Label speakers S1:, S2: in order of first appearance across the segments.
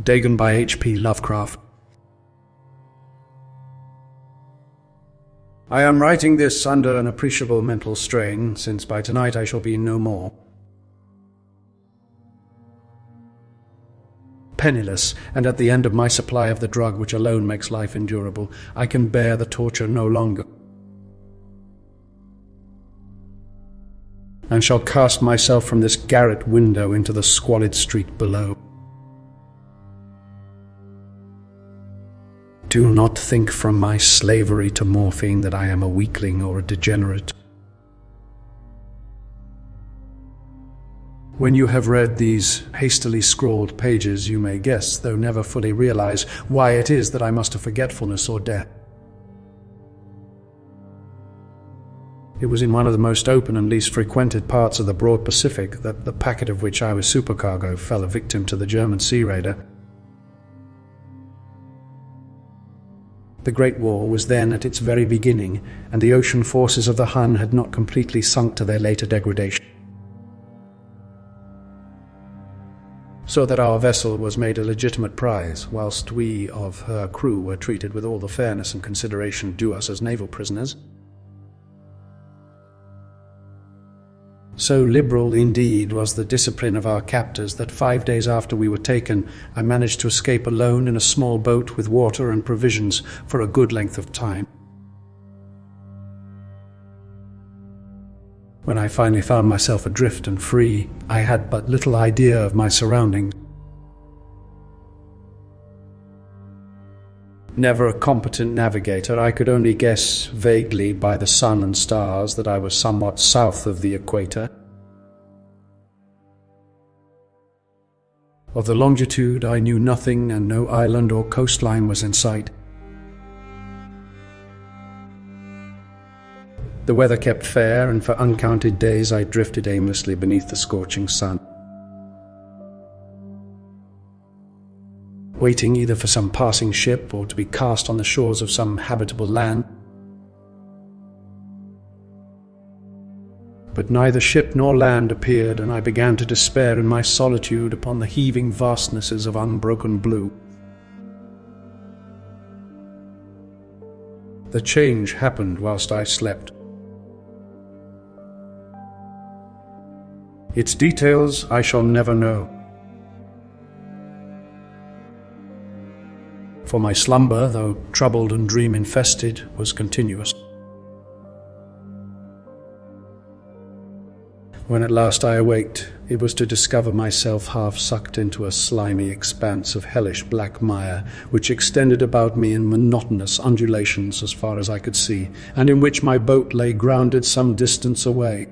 S1: Dagon by H.P. Lovecraft. I am writing this under an appreciable mental strain, since by tonight I shall be no more. Penniless, and at the end of my supply of the drug which alone makes life endurable, I can bear the torture no longer, and shall cast myself from this garret window into the squalid street below. Do not think from my slavery to morphine that I am a weakling or a degenerate. When you have read these hastily scrawled pages, you may guess, though never fully realize, why it is that I must have forgetfulness or death. It was in one of the most open and least frequented parts of the broad Pacific that the packet of which I was supercargo fell a victim to the German sea raider. The Great War was then at its very beginning, and the ocean forces of the Hun had not completely sunk to their later degradation, so that our vessel was made a legitimate prize, whilst we of her crew were treated with all the fairness and consideration due us as naval prisoners. So liberal, indeed, was the discipline of our captors that 5 days after we were taken, I managed to escape alone in a small boat with water and provisions for a good length of time. When I finally found myself adrift and free, I had but little idea of my surroundings. Never a competent navigator, I could only guess vaguely by the sun and stars that I was somewhat south of the equator. Of the longitude I knew nothing, and no island or coastline was in sight. The weather kept fair, and for uncounted days I drifted aimlessly beneath the scorching sun, waiting either for some passing ship or to be cast on the shores of some habitable land. But neither ship nor land appeared, and I began to despair in my solitude upon the heaving vastnesses of unbroken blue. The change happened whilst I slept. Its details I shall never know, for my slumber, though troubled and dream-infested, was continuous. When at last I awaked, it was to discover myself half sucked into a slimy expanse of hellish black mire, which extended about me in monotonous undulations as far as I could see, and in which my boat lay grounded some distance away.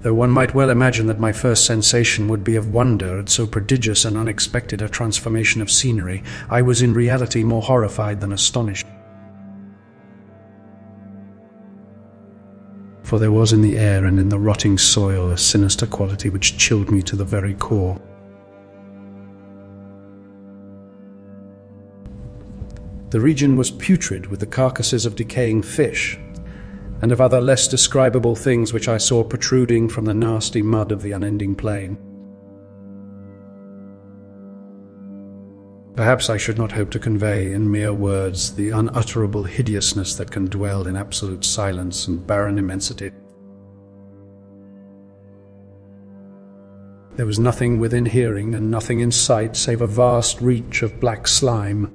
S1: Though one might well imagine that my first sensation would be of wonder at so prodigious and unexpected a transformation of scenery, I was in reality more horrified than astonished. For there was in the air and in the rotting soil a sinister quality which chilled me to the very core. The region was putrid with the carcasses of decaying fish, and of other less describable things which I saw protruding from the nasty mud of the unending plain. Perhaps I should not hope to convey in mere words the unutterable hideousness that can dwell in absolute silence and barren immensity. There was nothing within hearing and nothing in sight save a vast reach of black slime.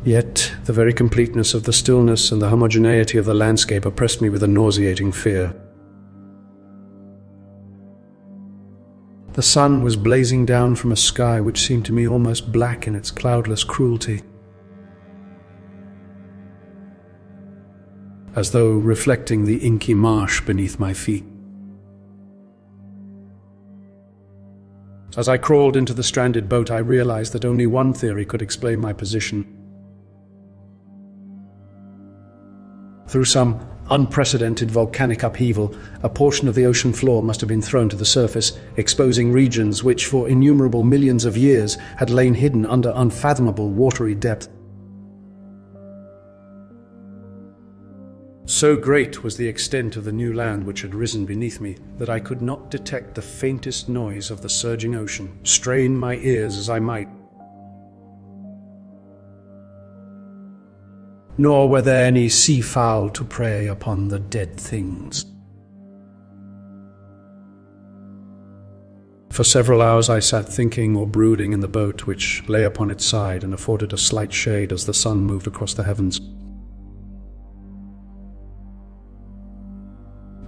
S1: Yet the very completeness of the stillness and the homogeneity of the landscape oppressed me with a nauseating fear. The sun was blazing down from a sky which seemed to me almost black in its cloudless cruelty, as though reflecting the inky marsh beneath my feet. As I crawled into the stranded boat, I realized that only one theory could explain my position. Through some unprecedented volcanic upheaval, a portion of the ocean floor must have been thrown to the surface, exposing regions which for innumerable millions of years had lain hidden under unfathomable watery depth. So great was the extent of the new land which had risen beneath me that I could not detect the faintest noise of the surging ocean, strain my ears as I might. Nor were there any sea-fowl to prey upon the dead things. For several hours I sat thinking or brooding in the boat, which lay upon its side and afforded a slight shade as the sun moved across the heavens.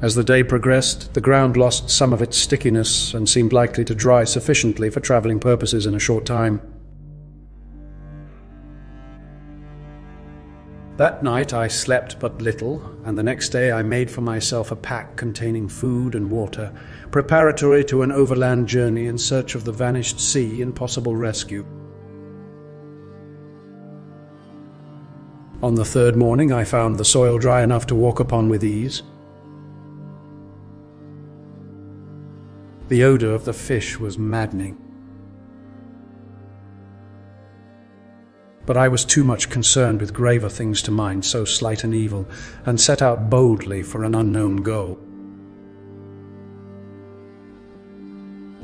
S1: As the day progressed, the ground lost some of its stickiness and seemed likely to dry sufficiently for travelling purposes in a short time. That night I slept but little, and the next day I made for myself a pack containing food and water, preparatory to an overland journey in search of the vanished sea and possible rescue. On the third morning I found the soil dry enough to walk upon with ease. The odour of the fish was maddening. But I was too much concerned with graver things to mind so slight an evil, and set out boldly for an unknown goal.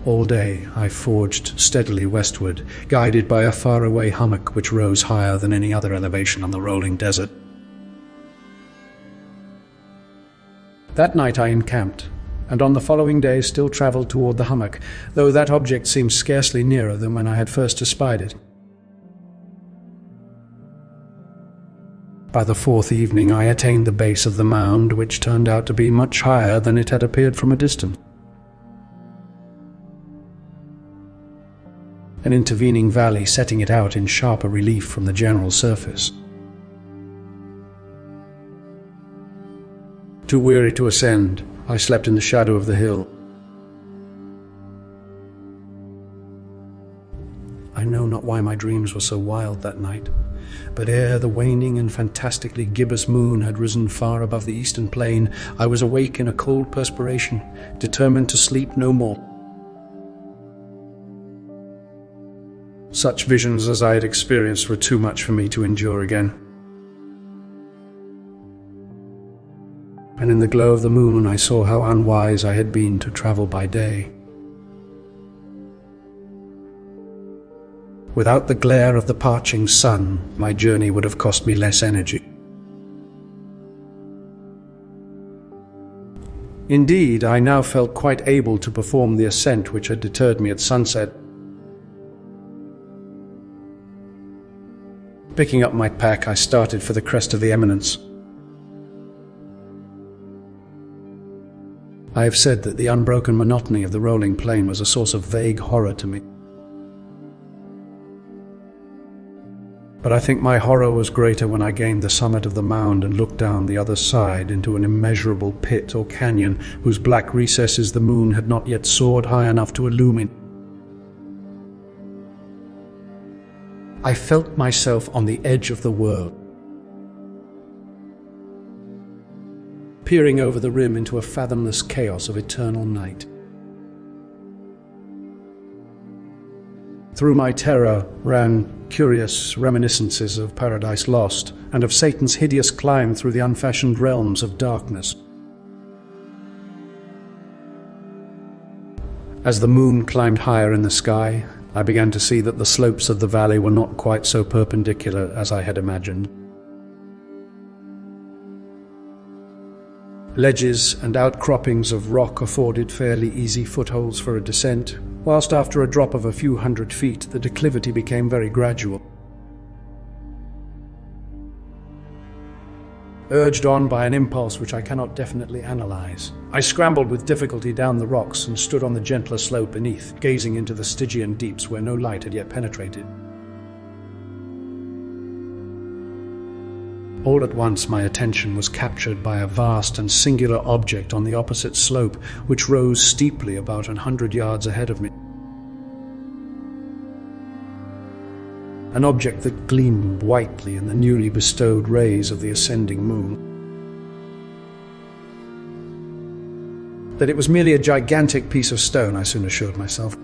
S1: All day I forged steadily westward, guided by a faraway hummock which rose higher than any other elevation on the rolling desert. That night I encamped, and on the following day still travelled toward the hummock, though that object seemed scarcely nearer than when I had first espied it. By the fourth evening I attained the base of the mound, which turned out to be much higher than it had appeared from a distance. An intervening valley setting it out in sharper relief from the general surface. Too weary to ascend, I slept in the shadow of the hill. I know not why my dreams were so wild that night, but ere the waning and fantastically gibbous moon had risen far above the eastern plain, I was awake in a cold perspiration, determined to sleep no more. Such visions as I had experienced were too much for me to endure again. And in the glow of the moon I saw how unwise I had been to travel by day. Without the glare of the parching sun, my journey would have cost me less energy. Indeed, I now felt quite able to perform the ascent which had deterred me at sunset. Picking up my pack, I started for the crest of the eminence. I have said that the unbroken monotony of the rolling plain was a source of vague horror to me. But I think my horror was greater when I gained the summit of the mound and looked down the other side into an immeasurable pit or canyon whose black recesses the moon had not yet soared high enough to illumine. I felt myself on the edge of the world, peering over the rim into a fathomless chaos of eternal night. Through my terror ran curious reminiscences of Paradise Lost and of Satan's hideous climb through the unfashioned realms of darkness. As the moon climbed higher in the sky, I began to see that the slopes of the valley were not quite so perpendicular as I had imagined. Ledges and outcroppings of rock afforded fairly easy footholds for a descent, whilst after a drop of a few hundred feet the declivity became very gradual. Urged on by an impulse which I cannot definitely analyze, I scrambled with difficulty down the rocks and stood on the gentler slope beneath, gazing into the Stygian deeps where no light had yet penetrated. All at once my attention was captured by a vast and singular object on the opposite slope, which rose steeply about 100 yards ahead of me. An object that gleamed whitely in the newly bestowed rays of the ascending moon. That it was merely a gigantic piece of stone, I soon assured myself.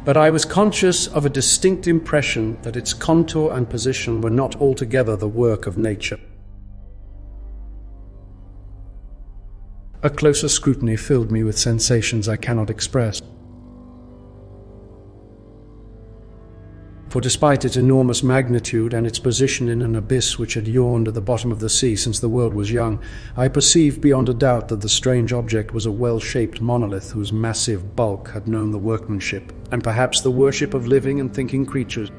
S1: but I was conscious of a distinct impression that its contour and position were not altogether the work of nature. A closer scrutiny filled me with sensations I cannot express. For despite its enormous magnitude and its position in an abyss which had yawned at the bottom of the sea since the world was young, I perceived beyond a doubt that the strange object was a well-shaped monolith whose massive bulk had known the workmanship, and perhaps the worship of living and thinking creatures.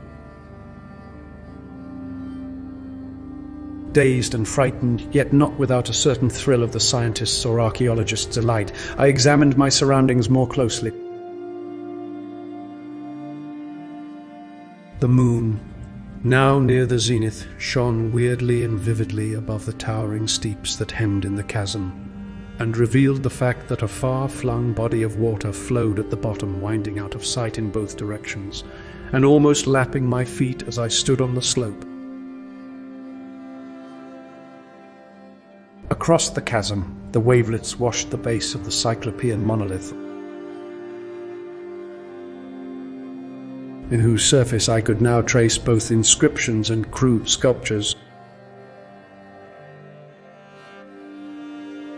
S1: Dazed and frightened, yet not without a certain thrill of the scientist's or archaeologist's delight, I examined my surroundings more closely. The moon, now near the zenith, shone weirdly and vividly above the towering steeps that hemmed in the chasm, and revealed the fact that a far-flung body of water flowed at the bottom, winding out of sight in both directions, and almost lapping my feet as I stood on the slope. Across the chasm, the wavelets washed the base of the Cyclopean monolith, in whose surface I could now trace both inscriptions and crude sculptures.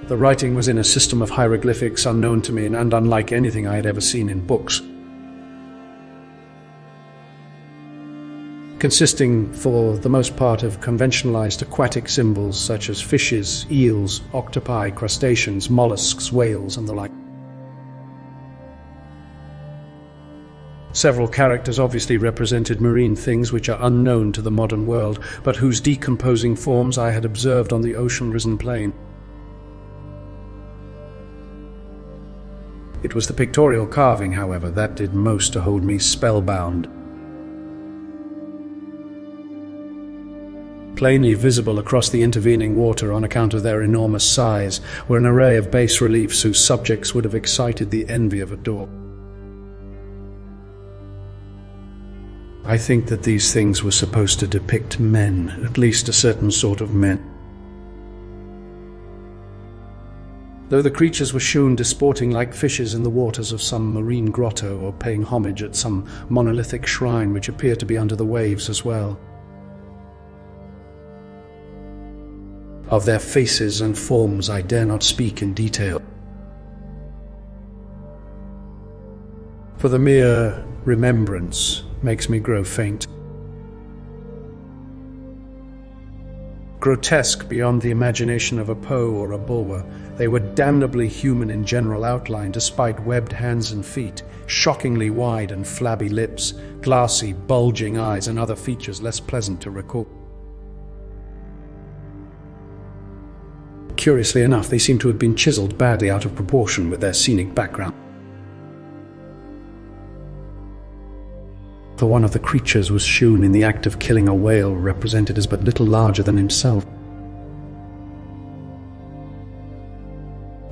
S1: The writing was in a system of hieroglyphics unknown to me and unlike anything I had ever seen in books, consisting for the most part of conventionalized aquatic symbols such as fishes, eels, octopi, crustaceans, mollusks, whales, and the like. Several characters obviously represented marine things which are unknown to the modern world, but whose decomposing forms I had observed on the ocean-risen plain. It was the pictorial carving, however, that did most to hold me spellbound. Plainly visible across the intervening water on account of their enormous size were an array of bas-reliefs whose subjects would have excited the envy of a dog. I think that these things were supposed to depict men, at least a certain sort of men. Though the creatures were shewn disporting like fishes in the waters of some marine grotto or paying homage at some monolithic shrine which appeared to be under the waves as well. Of their faces and forms I dare not speak in detail, for the mere remembrance makes me grow faint. Grotesque beyond the imagination of a Poe or a Bulwer, they were damnably human in general outline despite webbed hands and feet, shockingly wide and flabby lips, glassy, bulging eyes, and other features less pleasant to recall. Curiously enough, they seem to have been chiseled badly out of proportion with their scenic background. For one of the creatures was shewn in the act of killing a whale represented as but little larger than himself.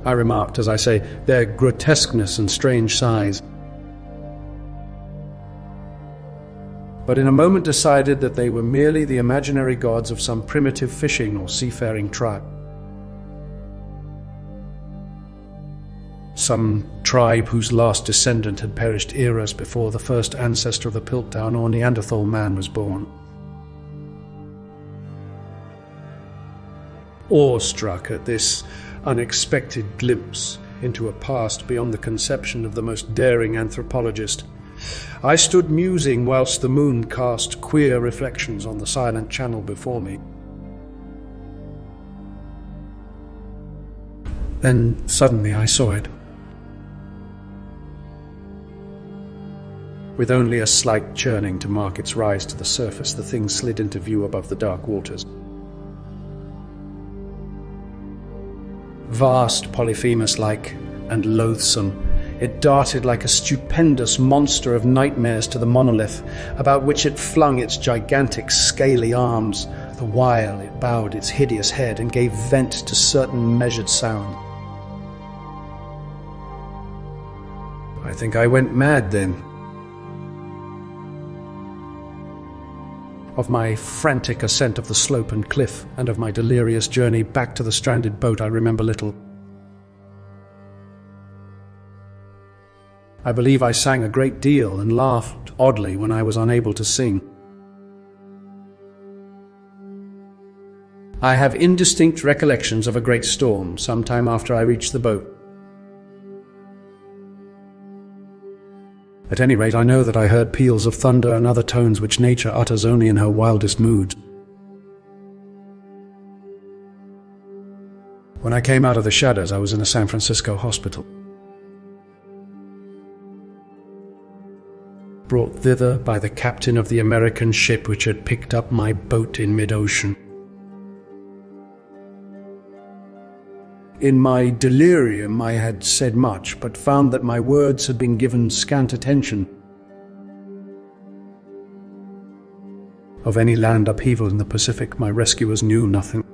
S1: I remarked, as I say, their grotesqueness and strange size, but in a moment decided that they were merely the imaginary gods of some primitive fishing or seafaring tribe. Some tribe whose last descendant had perished eras before the first ancestor of the Piltdown or Neanderthal man was born. Awestruck at this unexpected glimpse into a past beyond the conception of the most daring anthropologist, I stood musing whilst the moon cast queer reflections on the silent channel before me. Then suddenly I saw it. With only a slight churning to mark its rise to the surface, the thing slid into view above the dark waters. Vast, Polyphemus-like, and loathsome, it darted like a stupendous monster of nightmares to the monolith, about which it flung its gigantic, scaly arms, the while it bowed its hideous head and gave vent to certain measured sound. I think I went mad then. Of my frantic ascent of the slope and cliff, and of my delirious journey back to the stranded boat, I remember little. I believe I sang a great deal and laughed oddly when I was unable to sing. I have indistinct recollections of a great storm some time after I reached the boat. At any rate, I know that I heard peals of thunder and other tones which nature utters only in her wildest moods. When I came out of the shadows, I was in a San Francisco hospital, brought thither by the captain of the American ship which had picked up my boat in mid-ocean. In my delirium I had said much, but found that my words had been given scant attention. Of any land upheaval in the Pacific, my rescuers knew nothing.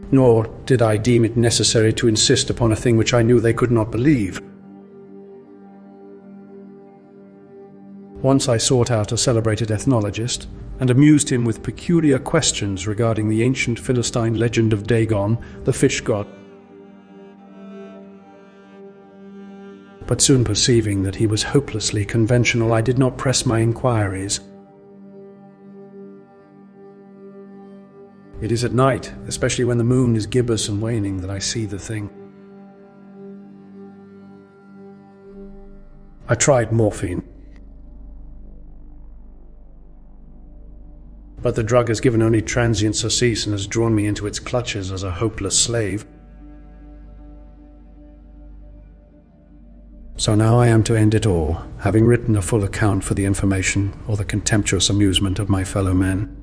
S1: Nor did I deem it necessary to insist upon a thing which I knew they could not believe. Once I sought out a celebrated ethnologist and amused him with peculiar questions regarding the ancient Philistine legend of Dagon, the fish god. But soon perceiving that he was hopelessly conventional, I did not press my inquiries. It is at night, especially when the moon is gibbous and waning, that I see the thing. I tried morphine, but the drug has given only transient surcease and has drawn me into its clutches as a hopeless slave. So now I am to end it all, having written a full account for the information or the contemptuous amusement of my fellow men.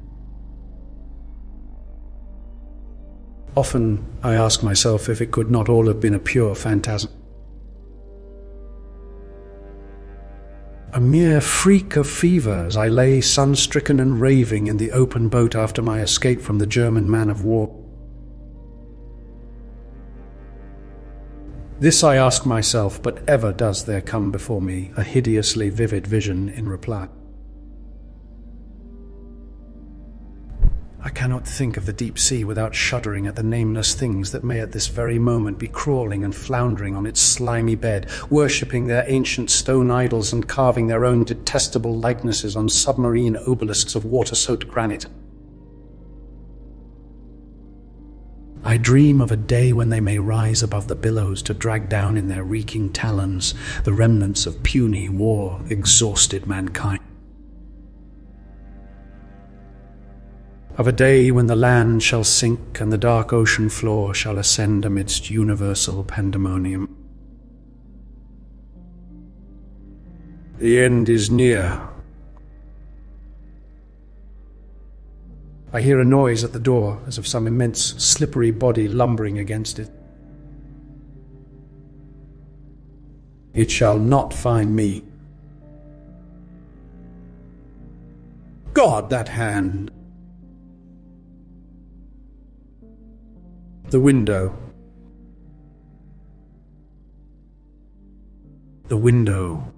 S1: Often I ask myself if it could not all have been a pure phantasm, a mere freak of fever as I lay sun-stricken and raving in the open boat after my escape from the German man-of-war. This I ask myself, but ever does there come before me a hideously vivid vision in reply. I cannot think of the deep sea without shuddering at the nameless things that may at this very moment be crawling and floundering on its slimy bed, worshipping their ancient stone idols and carving their own detestable likenesses on submarine obelisks of water-soaked granite. I dream of a day when they may rise above the billows to drag down in their reeking talons the remnants of puny war-exhausted mankind. Of a day when the land shall sink and the dark ocean floor shall ascend amidst universal pandemonium. The end is near. I hear a noise at the door, as of some immense slippery body lumbering against it. It shall not find me. God, that hand! The window. The window.